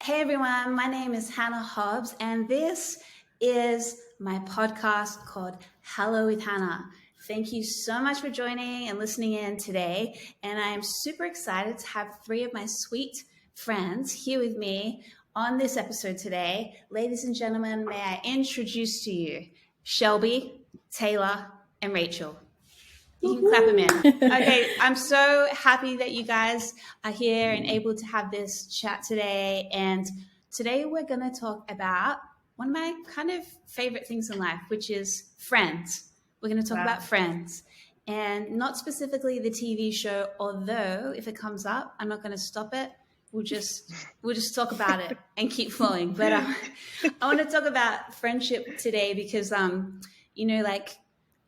Hey everyone, my name is Hannah Hobbs, and this is my podcast called Hello with Hannah. Thank you so much for joining and listening in today. And I am super excited to have three of my sweet friends here with me on this episode today. Ladies and gentlemen, may I introduce to you Shelby, TAYLA, and Rachel. You can clap them in. Okay, I'm so happy that you guys are here and able to have this chat today. And today we're going to talk about one of my kind of favorite things in life, which is Friends. We're going to talk about Friends, and not specifically the TV show, although if it comes up, I'm not going to stop it. We'll just talk about it and keep flowing. But I want to talk about friendship today because,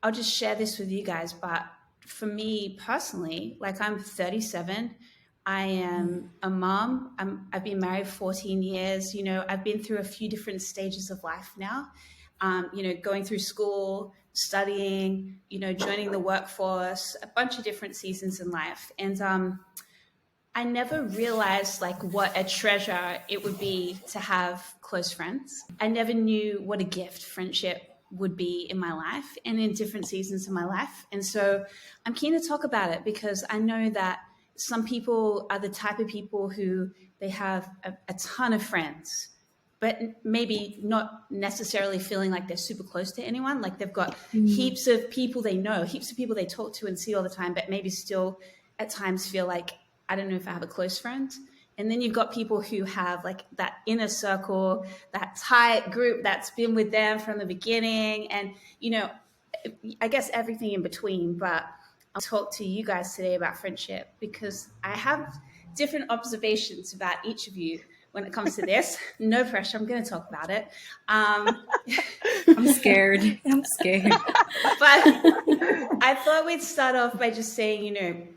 I'll just share this with you guys. But for me personally, I'm 37. I am a mom. I've been married 14 years. I've been through a few different stages of life now. Going through school, studying, joining the workforce, a bunch of different seasons in life. And I never realized what a treasure it would be to have close friends. I never knew what a gift friendship would be in my life and in different seasons of my life. And so I'm keen to talk about it because I know that some people are the type of people who they have a ton of friends, but maybe not necessarily feeling like they're super close to anyone. Like they've got heaps of people they know, heaps of people they talk to and see all the time, but maybe still at times feel like, I don't know if I have a close friend. And then you've got people who have that inner circle, that tight group that's been with them from the beginning. And, I guess everything in between. But I'll talk to you guys today about friendship because I have different observations about each of you when it comes to this. No pressure. I'm going to talk about it. I'm scared. But I thought we'd start off by just saying,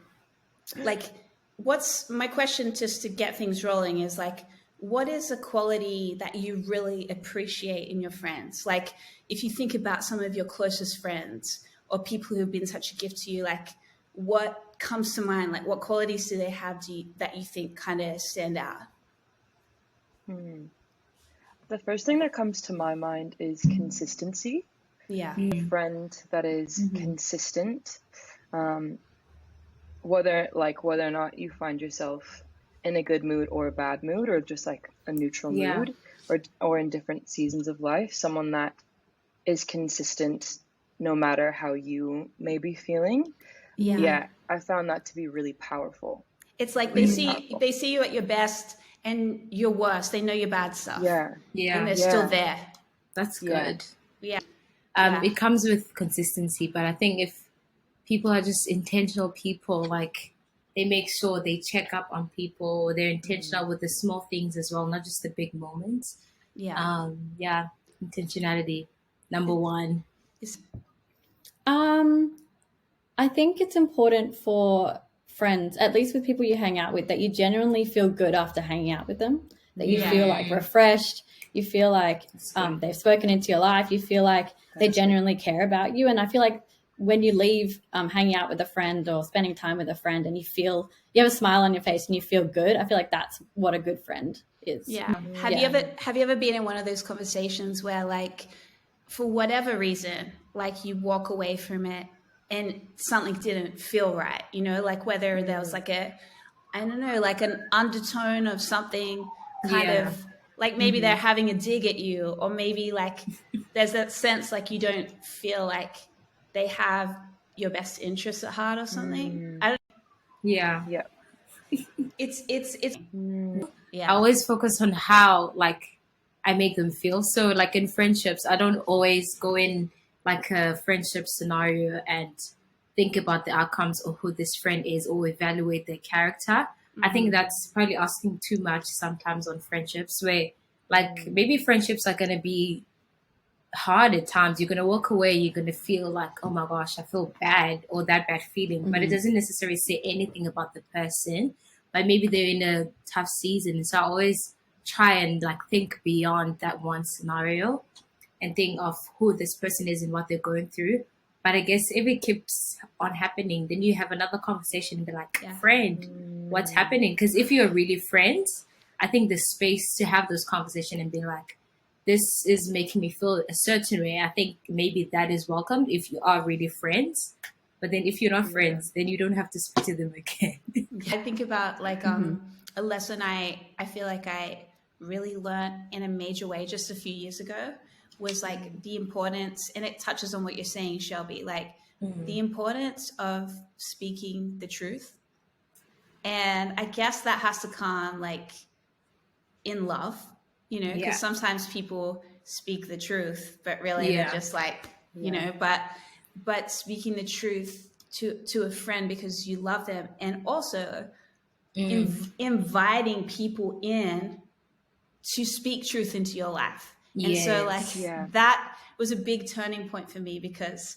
what's my question just to get things rolling is what is a quality that you really appreciate in your friends? If you think about some of your closest friends or people who have been such a gift to you, what comes to mind? What qualities do they have that you think kind of stand out? The first thing that comes to my mind is consistency. Yeah. A friend that is consistent. Whether or not you find yourself in a good mood or a bad mood or just a neutral mood or in different seasons of life, someone that is consistent no matter how you may be feeling. Yeah, I found that to be really powerful. It's they see you at your best and your worst. They know your bad stuff. Yeah. And they're still there. That's good. Yeah. It comes with consistency, but I think if people are just intentional people, they make sure they check up on people. They're intentional with the small things as well, not just the big moments. Yeah. Intentionality, number one. I think it's important for friends, at least with people you hang out with, that you genuinely feel good after hanging out with them, that you feel refreshed, you feel they've spoken into your life, you feel they genuinely care about you. And I feel when you leave hanging out with a friend or spending time with a friend and you have a smile on your face and you feel good, I feel that's what a good friend is. Yeah. Have you ever been in one of those conversations where for whatever reason, you walk away from it and something didn't feel right, whether there was an undertone of something kind of maybe they're having a dig at you, or maybe there's that sense you don't feel they have your best interests at heart or something. I don't. Yeah. It's. I always focus on how I make them feel. So in friendships, I don't always go in a friendship scenario and think about the outcomes of who this friend is or evaluate their character. I think that's probably asking too much sometimes on friendships where maybe friendships are going to be hard at times. You're going to walk away, you're going to feel oh my gosh, I feel bad, or that bad feeling, but it doesn't necessarily say anything about the person. Maybe they're in a tough season. So I always try and think beyond that one scenario and think of who this person is and what they're going through. But I guess if it keeps on happening, then you have another conversation and be friend, what's happening? Because if you're really friends, I think the space to have those conversations and be like, this is making me feel a certain way. I think maybe that is welcomed if you are really friends. But then if you're not friends, then you don't have to speak to them again. I think about like a lesson I feel like I really learned in a major way just a few years ago was like the importance, and it touches on what you're saying, Shelby, like the importance of speaking the truth. And I guess that has to come like in love, you know, because sometimes people speak the truth, but really they're just like, you know, but speaking the truth to a friend because you love them, and also inviting people in to speak truth into your life. And so like that was a big turning point for me, because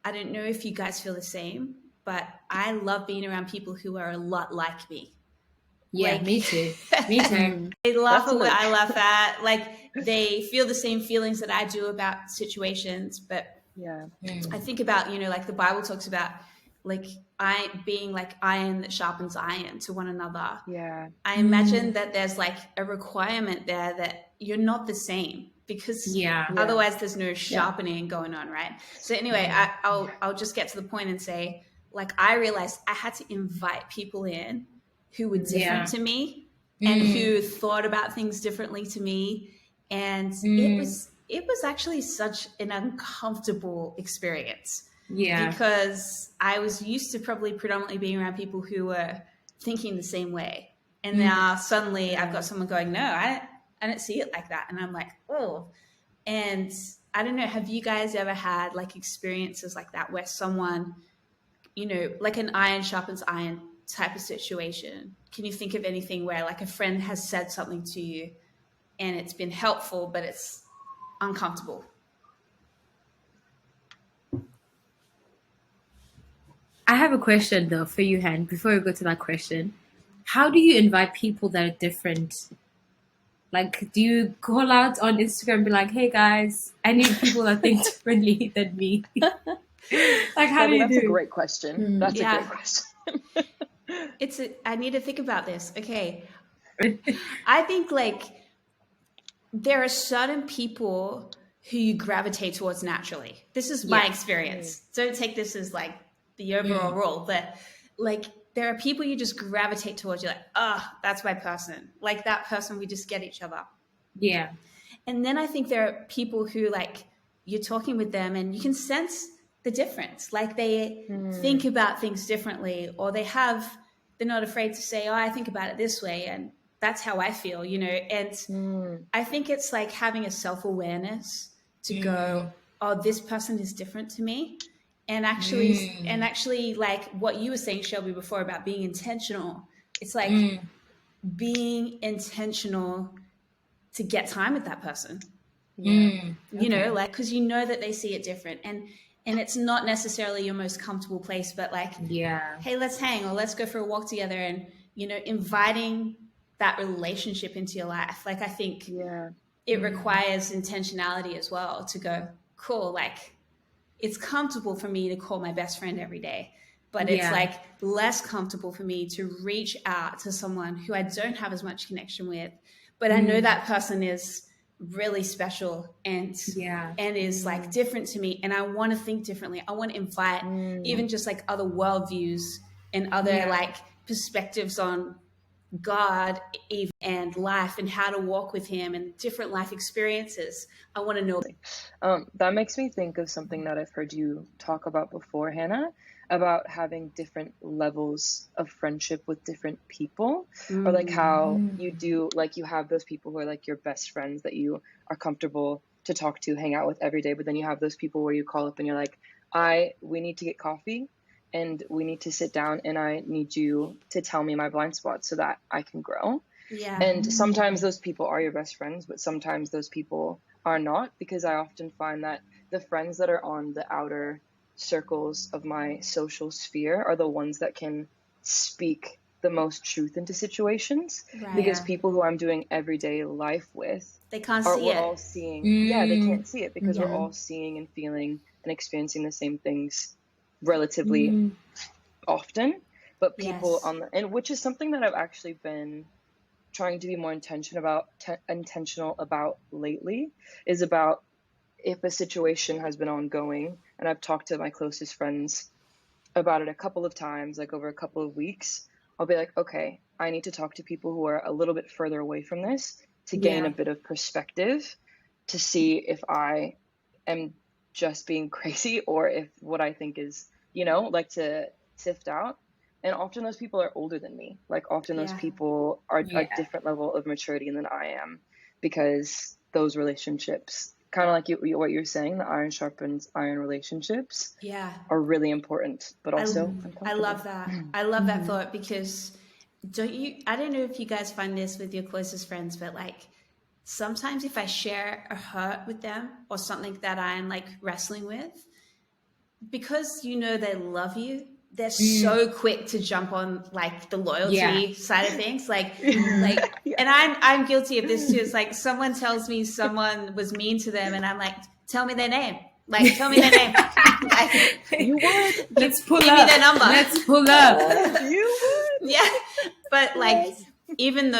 I don't know if you guys feel the same, but I love being around people who are a lot like me. Yeah, like, me too. Me too. They laugh at what I laugh at. Like they feel the same feelings that I do about situations. But I think about, you know, like the Bible talks about like I being like iron that sharpens iron to one another. Yeah. I imagine that there's like a requirement there that you're not the same, because otherwise there's no sharpening going on, right? So anyway, I'll just get to the point and say, like, I realized I had to invite people in who were different to me and who thought about things differently to me. And it was actually such an uncomfortable experience. Yeah. Because I was used to probably predominantly being around people who were thinking the same way. And now suddenly I've got someone going, no, I don't see it like that. And I'm like, oh. And I don't know, have you guys ever had like experiences like that where someone, you know, like an iron sharpens iron type of situation? Can you think of anything where like a friend has said something to you and it's been helpful, but it's uncomfortable? I have a question though for you, Han, before we go to that question. How do you invite people that are different? Like, do you call out on Instagram and be like, hey guys, I need people that think differently than me? Like, how do you That's do? a great question. That's a great question. I need to think about this. Okay. I think like there are certain people who you gravitate towards naturally. This is my experience. Don't take this as like the overall rule, but like there are people you just gravitate towards. You're like, oh, that's my person. Like that person, we just get each other. Yeah. And then I think there are people who like you're talking with them and you can sense the difference. Like they think about things differently, or they're not afraid to say, oh, I think about it this way. And that's how I feel, you know? And I think it's like having a self-awareness to go, oh, this person is different to me. And actually like what you were saying, Shelby, before about being intentional, it's like being intentional to get time with that person. You know, like, because you know that they see it different, and it's not necessarily your most comfortable place, but like, hey, let's hang, or let's go for a walk together, and you know, inviting that relationship into your life. Like I think it requires intentionality as well to go, cool, like it's comfortable for me to call my best friend every day, but it's like less comfortable for me to reach out to someone who I don't have as much connection with, but I know that person is really special and is like different to me, and I want to think differently. I want to invite even just like other worldviews and other like perspectives on God even, and life, and how to walk with him, and different life experiences. I want to know. That makes me think of something that I've heard you talk about before, Hannah, about having different levels of friendship with different people, or like how you do, like you have those people who are like your best friends that you are comfortable to talk to, hang out with every day, but then you have those people where you call up and you're like, we need to get coffee and we need to sit down and I need you to tell me my blind spots so that I can grow. Yeah. And sometimes those people are your best friends, but sometimes those people are not, because I often find that the friends that are on the outer circles of my social sphere are the ones that can speak the most truth into situations, because people who I'm doing everyday life with, they can't see it. We're all seeing, they can't see it, because we're all seeing and feeling and experiencing the same things relatively often, but people on the, and which is something that I've actually been trying to be more intentional about lately is about, if a situation has been ongoing and I've talked to my closest friends about it a couple of times, like over a couple of weeks, I'll be like, okay, I need to talk to people who are a little bit further away from this to gain a bit of perspective, to see if I am just being crazy or if what I think is, like to sift out. And often those people are older than me. Like often those people are a different level of maturity than I am, because those relationships, kind of like what you're saying, the iron sharpens iron relationships are really important, but also I love that. I love that thought, because I don't know if you guys find this with your closest friends, but like sometimes if I share a hurt with them or something that I'm like wrestling with, because they love you, they're so quick to jump on like the loyalty side of things. And I'm guilty of this too. It's like someone tells me someone was mean to them and I'm like, tell me their name. Like, tell me their name. You would. Let's pull Give up. me their number. Let's pull up. You would. Yeah. But like, even though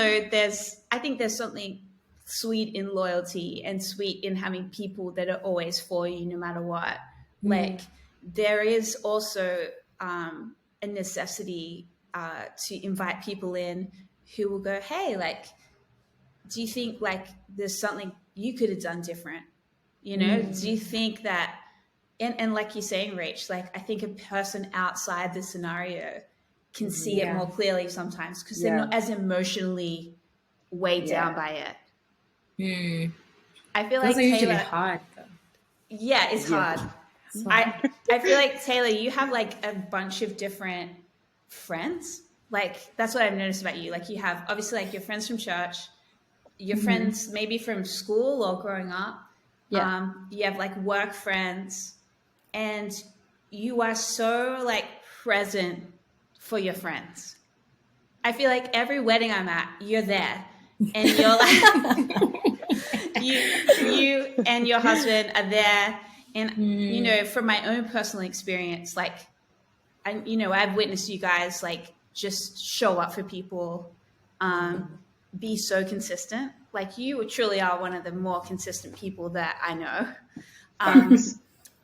I think there's something sweet in loyalty and sweet in having people that are always for you no matter what. Like, there is also a necessity to invite people in who will go, hey, like, do you think like there's something you could have done different? Do you think that, and like you're saying, Rach, like I think a person outside the scenario can see it more clearly sometimes because they're not as emotionally weighed down by it. I feel like those are usually Taylor, hard though. Yeah, it's hard. I feel like Taylor, you have like a bunch of different friends. Like that's what I've noticed about you. Like you have obviously like your friends from church, your friends maybe from school or growing up. Yeah. You have like work friends, and you are so like present for your friends. I feel like every wedding I'm at, you're there, and you're like you and your husband are there. And from my own personal experience, like I've witnessed you guys like just show up for people, be so consistent. Like you truly are one of the more consistent people that I know.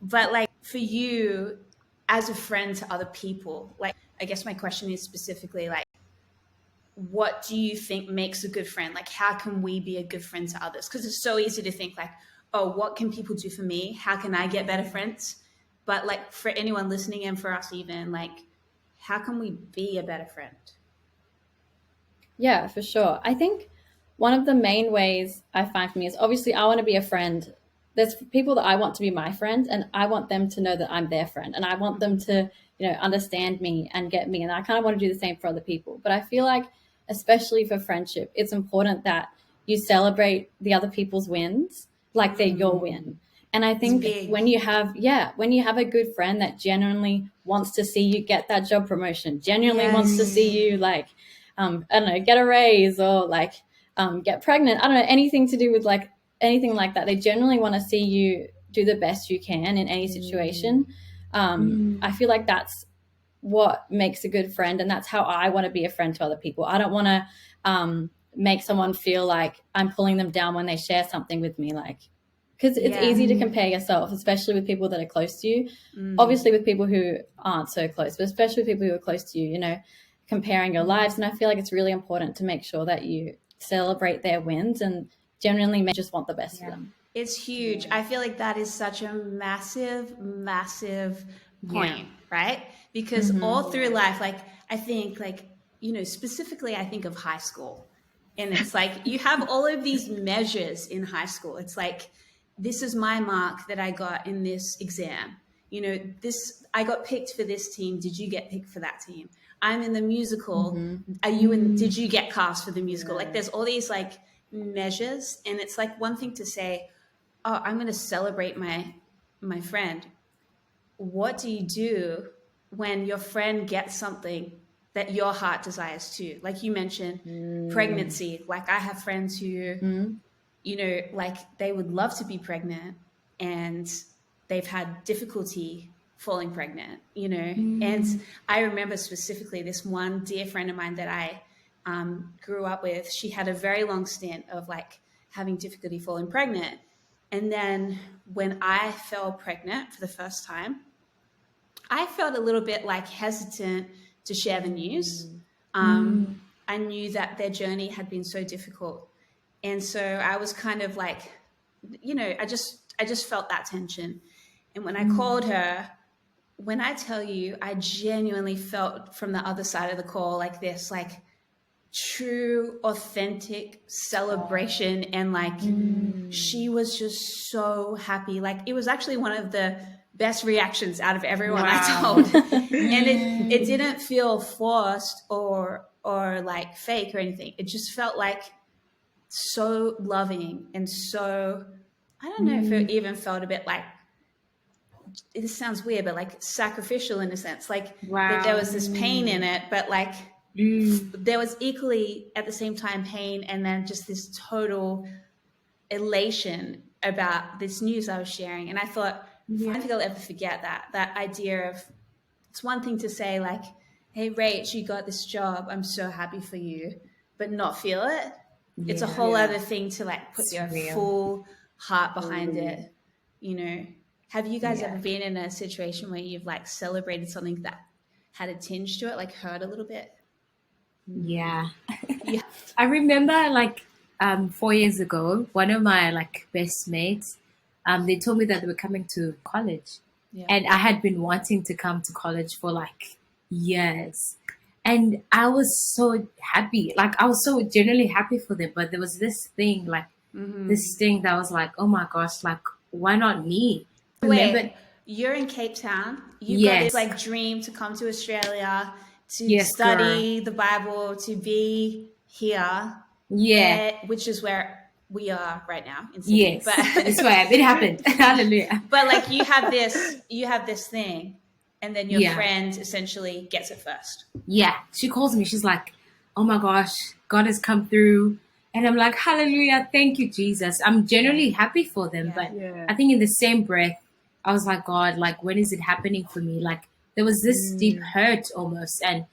But like for you as a friend to other people, like I guess my question is specifically like, what do you think makes a good friend? Like how can we be a good friend to others? Because it's so easy to think like, oh, what can people do for me? How can I get better friends? But like for anyone listening and for us even, like how can we be a better friend? Yeah, for sure. I think one of the main ways I find for me is obviously I want to be a friend. There's people that I want to be my friend, and I want them to know that I'm their friend, and I want them to, understand me and get me. And I kind of want to do the same for other people. But I feel like, especially for friendship, it's important that you celebrate the other people's wins like they're your win. And I think when you have a good friend that genuinely wants to see you get that job promotion, genuinely wants to see you like, I don't know, get a raise or like get pregnant, I don't know, anything to do with like anything like that. They genuinely want to see you do the best you can in any situation. I feel like that's what makes a good friend, and that's how I want to be a friend to other people. I don't want to make someone feel like I'm pulling them down when they share something with me, like, because it's easy to compare yourself, especially with people that are close to you. Obviously with people who aren't so close, but especially with people who are close to you, comparing your lives. And I feel like it's really important to make sure that you celebrate their wins and genuinely just want the best for them. It's huge. I feel like that is such a massive, massive point, right? Because all through life, like I think like, specifically I think of high school. And it's like you have all of these measures in high school. It's like, this is my mark that I got in this exam. I got picked for this team. Did you get picked for that team? I'm in the musical. Are you in? Did you get cast for the musical? Like there's all these like measures, and it's like one thing to say, oh, I'm going to celebrate my friend. What do you do when your friend gets something that your heart desires too? Like you mentioned, pregnancy. Like I have friends who, like they would love to be pregnant and they've had difficulty falling pregnant, and I remember specifically this one dear friend of mine that I grew up with, she had a very long stint of like having difficulty falling pregnant. And then when I fell pregnant for the first time, I felt a little bit like hesitant to share the news. I knew that their journey had been so difficult. And so I was kind of like, you know, I just felt that tension. And when I called her, when I tell you, I genuinely felt from the other side of the call like this, like true, authentic celebration. And like, she was just so happy. Like it was actually one of the best reactions out of everyone I told. And it didn't feel forced or like fake or anything. It just felt like so loving and so, I don't know if it even felt a bit like, this sounds weird, but like sacrificial in a sense, like that there was this pain in it, but like there was equally at the same time pain and then just this total elation about this news I was sharing. And I thought, I don't think I'll ever forget that idea of, it's one thing to say like, hey, Rach, you got this job. I'm so happy for you, but not feel it. It's a whole other thing to like put your full heart behind it. You know, have you guys ever been in a situation where you've like celebrated something that had a tinge to it, like hurt a little bit? Yeah. I remember like 4 years ago, one of my like best mates, they told me that they were coming to college. And I had been wanting to come to college for like years. And I was so happy. Like I was so genuinely happy for them. But there was this thing, like this thing that was like, oh my gosh, like why not me? Wait, you're in Cape Town. You got this like dream to come to Australia, to study the Bible, to be here. Which is where we are right now in Sydney. But that's why it happened. Hallelujah. But like you have this thing, and then your friend essentially gets it first. Yeah. She calls me. She's like, oh my gosh, God has come through. And I'm like, hallelujah. Thank you, Jesus. I'm genuinely happy for them. But I think in the same breath, I was like, God, like, when is it happening for me? Like, there was this deep hurt almost. And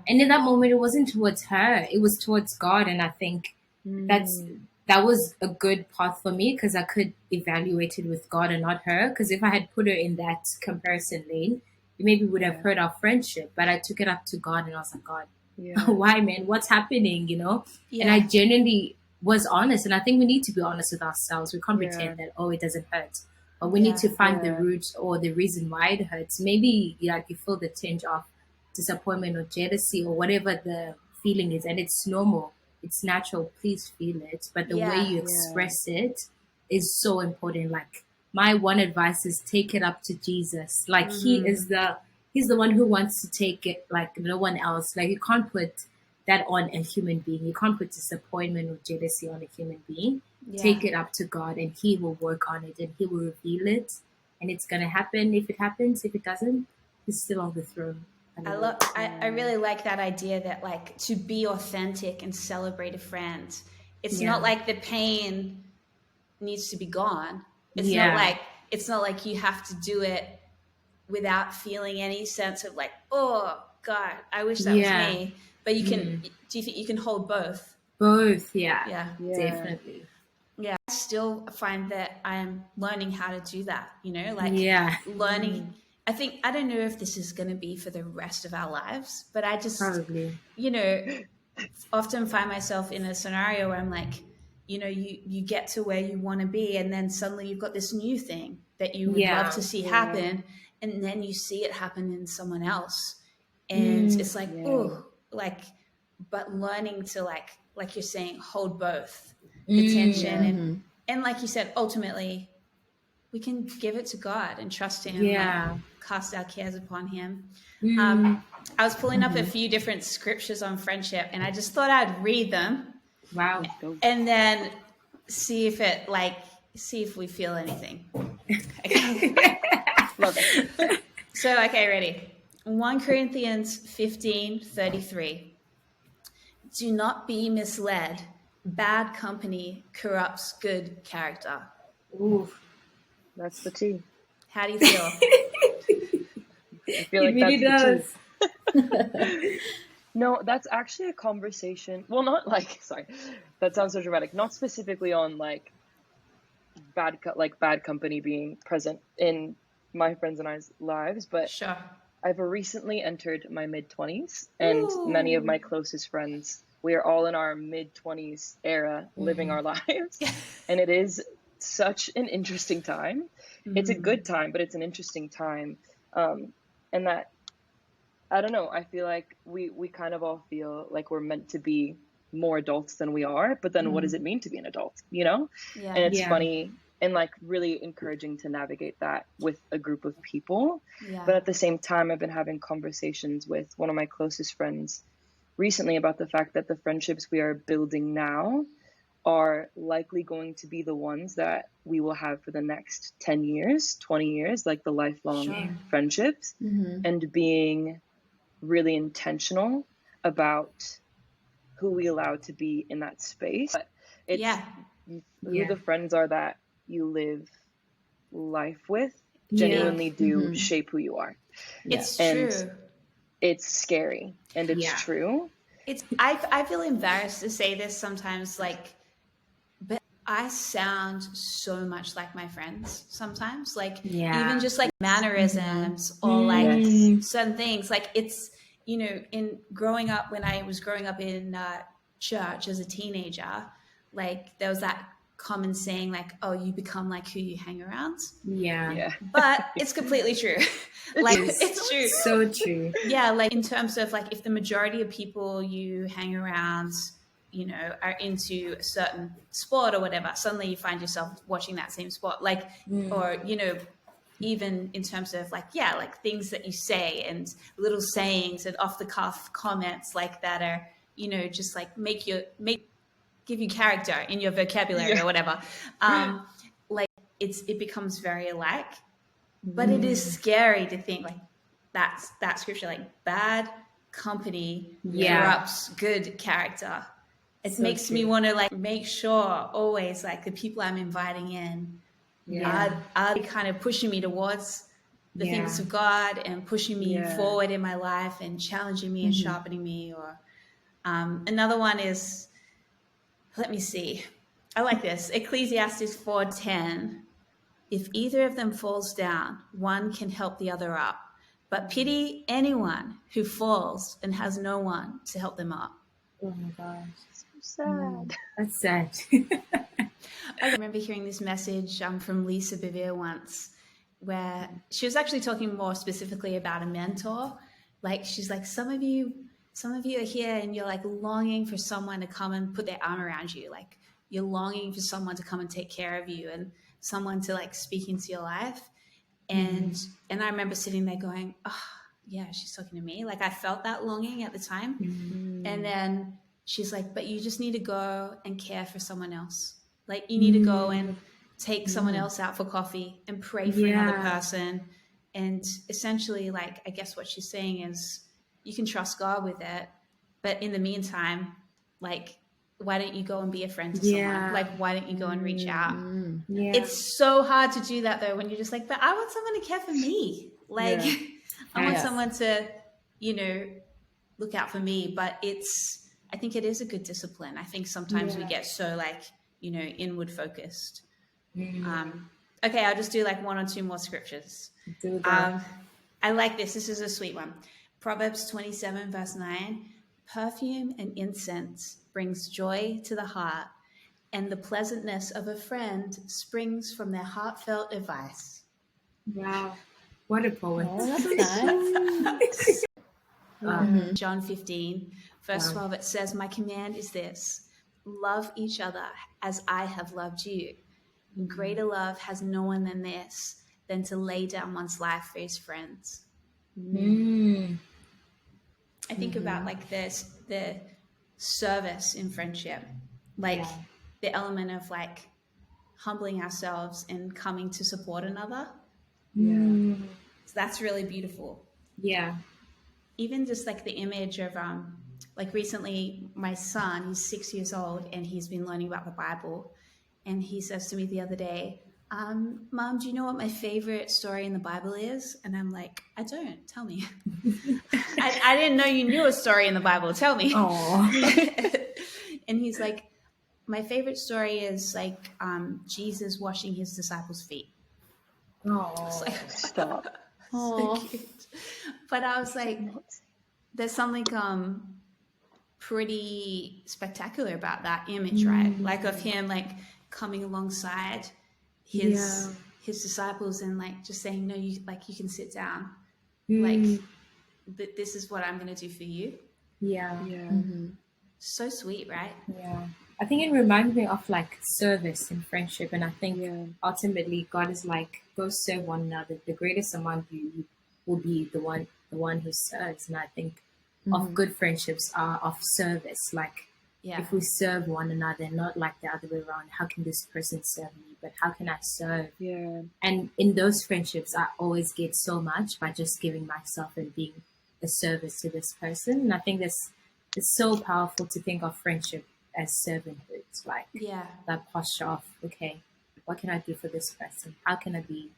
in that moment, it wasn't towards her. It was towards God. And I think that was a good path for me because I could evaluate it with God and not her. Because if I had put her in that comparison lane, it maybe would have hurt our friendship. But I took it up to God and I was like, God, why, man? What's happening, you know? And I genuinely was honest. And I think we need to be honest with ourselves. We can't pretend that, oh, it doesn't hurt. But we need to find the root or the reason why it hurts. Maybe like you feel the tinge of disappointment or jealousy or whatever the feeling is. And it's normal. It's natural. Please feel it. But the way you express it is so important. Like my one advice is take it up to Jesus. Like he's the one who wants to take it like no one else. Like you can't put that on a human being. You can't put disappointment or jealousy on a human being. Take it up to God and he will work on it and he will reveal it. And it's going to happen if it happens. If it doesn't, he's still on the throne. I really like that idea that like to be authentic and celebrate a friend. It's not like the pain needs to be gone. It's not like you have to do it without feeling any sense of like, oh God, I wish that was me. But you can, do you think you can hold both? Both, definitely. Yeah, I still find that I'm learning how to do that, you know, like learning. I don't know if this is going to be for the rest of our lives, but I just, you know, often find myself in a scenario where I'm like, you know, you get to where you want to be and then suddenly you've got this new thing that you would love to see happen. And then you see it happen in someone else. And it's like, oh, like, but learning to like you're saying, hold both the tension. And like you said, ultimately we can give it to God and trust him. Like, cast our cares upon him. I was pulling up a few different scriptures on friendship and I just thought I'd read them. Wow. And then see if we feel anything. Love it. So, okay, ready. 1 Corinthians 15:33. Do not be misled. Bad company corrupts good character. Ooh, that's the tea. How do you feel? I feel like it really that's does. the tea. No, that's actually a conversation. Well, not like, sorry, that sounds so dramatic. Not specifically on like bad company being present in my friends and I's lives, but Sure. I've recently entered my mid-20s, and many of Ooh. my closest friends, we are all in our mid-20s era living our lives. And it is such an interesting time. It's a good time, but it's an interesting time. And that, I don't know, I feel like we kind of all feel like we're meant to be more adults than we are, but then what does it mean to be an adult, you know? Yeah. And it's Yeah. funny and like really encouraging to navigate that with a group of people. Yeah. But at the same time, I've been having conversations with one of my closest friends recently about the fact that the friendships we are building now are likely going to be the ones that we will have for the next 10 years, 20 years, like the lifelong Sure. friendships, and being really intentional about who we allow to be in that space. But it's Yeah. who the friends are that you live life with genuinely do shape who you are. It's And true. it's scary and it's true. I feel embarrassed to say this sometimes, like, but I sound so much like my friends sometimes, like even just like mannerisms or like certain things. Like it's, you know, in growing up, when I was growing up in church as a teenager, like there was that common saying like, oh, you become like who you hang around. Yeah. But it's completely true. Like it's true. So true. Yeah, like in terms of like if the majority of people you hang around, you know, are into a certain sport or whatever, suddenly you find yourself watching that same sport. Like or, you know, even in terms of like, yeah, like things that you say and little sayings and off the cuff comments like that are, you know, just like give you character in your vocabulary or whatever. Like it becomes very alike, but it is scary to think like that's that scripture, like bad company corrupts good character. It makes me want to like make sure always like the people I'm inviting in are kind of pushing me towards the things of God and pushing me forward in my life and challenging me and sharpening me. Or another one is, let me see. I like this. Ecclesiastes 4:10. If either of them falls down, one can help the other up. But pity anyone who falls and has no one to help them up. Oh my gosh. So sad. That's sad. I remember hearing this message from Lisa Bevere once, where she was actually talking more specifically about a mentor. Like she's like, some of you are here and you're like longing for someone to come and put their arm around you. Like you're longing for someone to come and take care of you and someone to like speak into your life. And I remember sitting there going, oh yeah, she's talking to me. Like I felt that longing at the time. And then she's like, but you just need to go and care for someone else. Like you need to go and take someone else out for coffee and pray for another person. And essentially, like, I guess what she's saying is you can trust God with it. But in the meantime, like, why don't you go and be a friend to someone? Like, why don't you go and reach out? It's so hard to do that though, when you're just like, but I want someone to care for me. Like I want someone to, you know, look out for me. But I think it is a good discipline. I think sometimes we get so like, you know, inward focused. Okay, I'll just do like one or two more scriptures. I like this. This is a sweet one. Proverbs 27 verse 9. Perfume and incense brings joy to the heart, and the pleasantness of a friend springs from their heartfelt advice. Wow. What a poet. Oh, that's nice. John 15 verse 12, it says, my command is this: love each other as I have loved you. Greater love has no one than this, than to lay down one's life for his friends. I think about like the service in friendship, like the element of like humbling ourselves and coming to support another. So that's really beautiful. Even just like the image of like recently my son, he's 6 years old and he's been learning about the Bible, and he says to me the other day, Mom, do you know what my favorite story in the Bible is? And I'm like, I don't. Tell me. I didn't know you knew a story in the Bible. Tell me. And he's like, my favorite story is like Jesus washing his disciples' feet. Oh, like, stop. So cute. But I was like, there's something pretty spectacular about that image, right? Like of him like coming alongside his disciples and like just saying, no, you can sit down. Like this is what I'm going to do for you. So sweet, right? I think it reminds me of like service in friendship, and I think ultimately God is like, go serve one another. The greatest among you will be the one who serves. And I think of good friendships are of service. Like if we serve one another, not like the other way around. How can this person serve me? But how can I serve? And in those friendships, I always get so much by just giving myself and being a service to this person. And I think it's so powerful to think of friendship as servanthood, like that posture of, okay, what can I do for this person? How can I be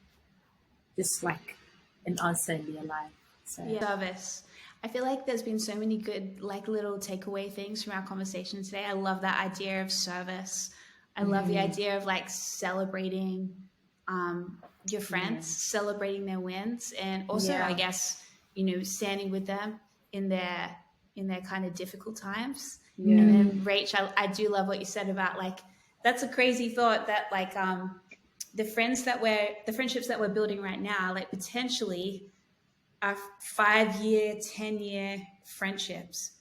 just like an answer in their life? So service. I feel like there's been so many good like little takeaway things from our conversation today. I love that idea of service. I love the idea of like celebrating your friends, celebrating their wins, and also I guess, standing with them in their kind of difficult times. And then Rach, I do love what you said about like, that's a crazy thought that like the friendships that we're building right now, like potentially are 5-year, 10-year friendships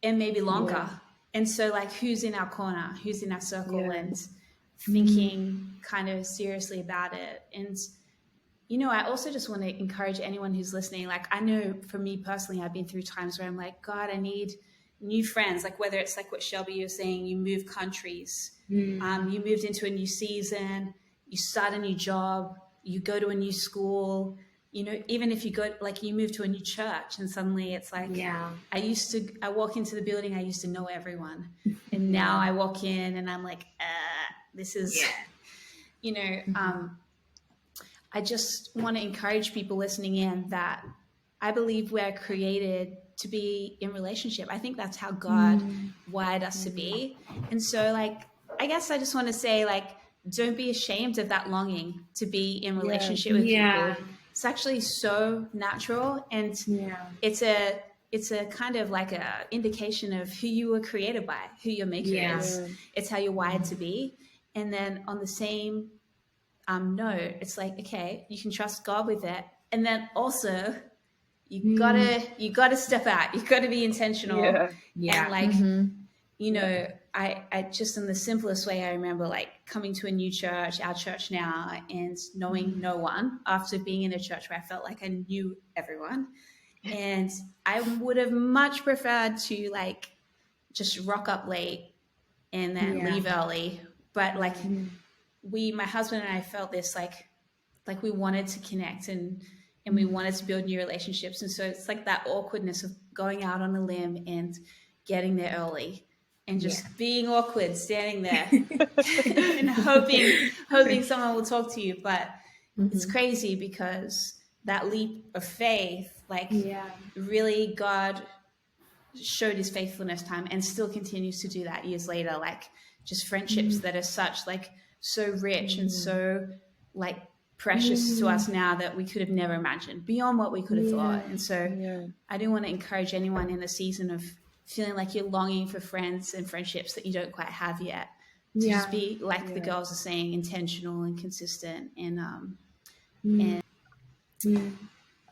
and maybe longer. And so like, who's in our corner, who's in our circle and thinking kind of seriously about it. And, I also just want to encourage anyone who's listening. Like, I know for me personally, I've been through times where I'm like, God, I need new friends. Like whether it's like what Shelby, you're saying, you move countries, you moved into a new season, you start a new job, you go to a new school, even if you go, like you move to a new church and suddenly it's like, I walk into the building, I used to know everyone. And now I walk in and I'm like, this is, I just want to encourage people listening in that I believe we're created to be in relationship. I think that's how God wired us to be. And so like, I guess I just want to say like, don't be ashamed of that longing to be in relationship with people. It's actually so natural. And it's a kind of like a indication of who you were created by, who your maker is. It's how you're wired to be. And then on the same note, it's like, okay, you can trust God with it. And then also you gotta step out. You gotta be intentional. And like, I just in the simplest way, I remember like coming to a new church, our church now, and knowing no one after being in a church where I felt like I knew everyone. And I would have much preferred to like just rock up late and then leave early. But like my husband and I felt this like we wanted to connect and we wanted to build new relationships. And so it's like that awkwardness of going out on a limb and getting there early and just being awkward, standing there and hoping someone will talk to you. But it's crazy because that leap of faith, like really God showed his faithfulness time and still continues to do that years later. Like just friendships that are such like so rich and so like precious to us now that we could have never imagined, beyond what we could have thought. And so I do want to encourage anyone in the season of feeling like you're longing for friends and friendships that you don't quite have yet to just be like the girls are saying, intentional and consistent and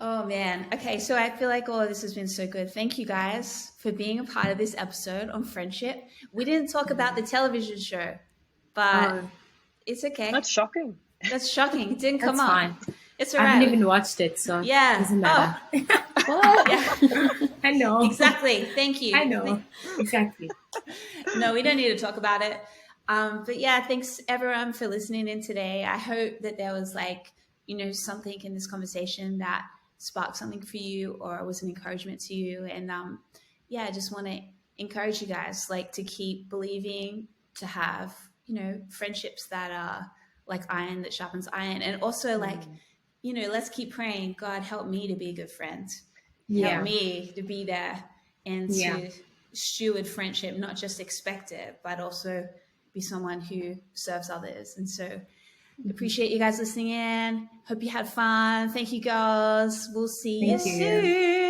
oh man. Okay. So I feel like all of this has been so good. Thank you guys for being a part of this episode on friendship. We didn't talk about the television show, but it's okay. That's shocking. That's shocking. It didn't come up. Fine. It's all right. I haven't even watched it, so it doesn't matter. I know. Exactly. Thank you. I know. Exactly. No, we don't need to talk about it. But yeah, thanks everyone for listening in today. I hope that there was like, something in this conversation that sparked something for you or was an encouragement to you. And I just want to encourage you guys like to keep believing, to have, friendships that are like iron that sharpens iron. And also like, you know, let's keep praying, God, help me to be a good friend. Help me to be there and to steward friendship, not just expect it, but also be someone who serves others. And so appreciate you guys listening in. Hope you had fun. Thank you, girls. We'll see you soon.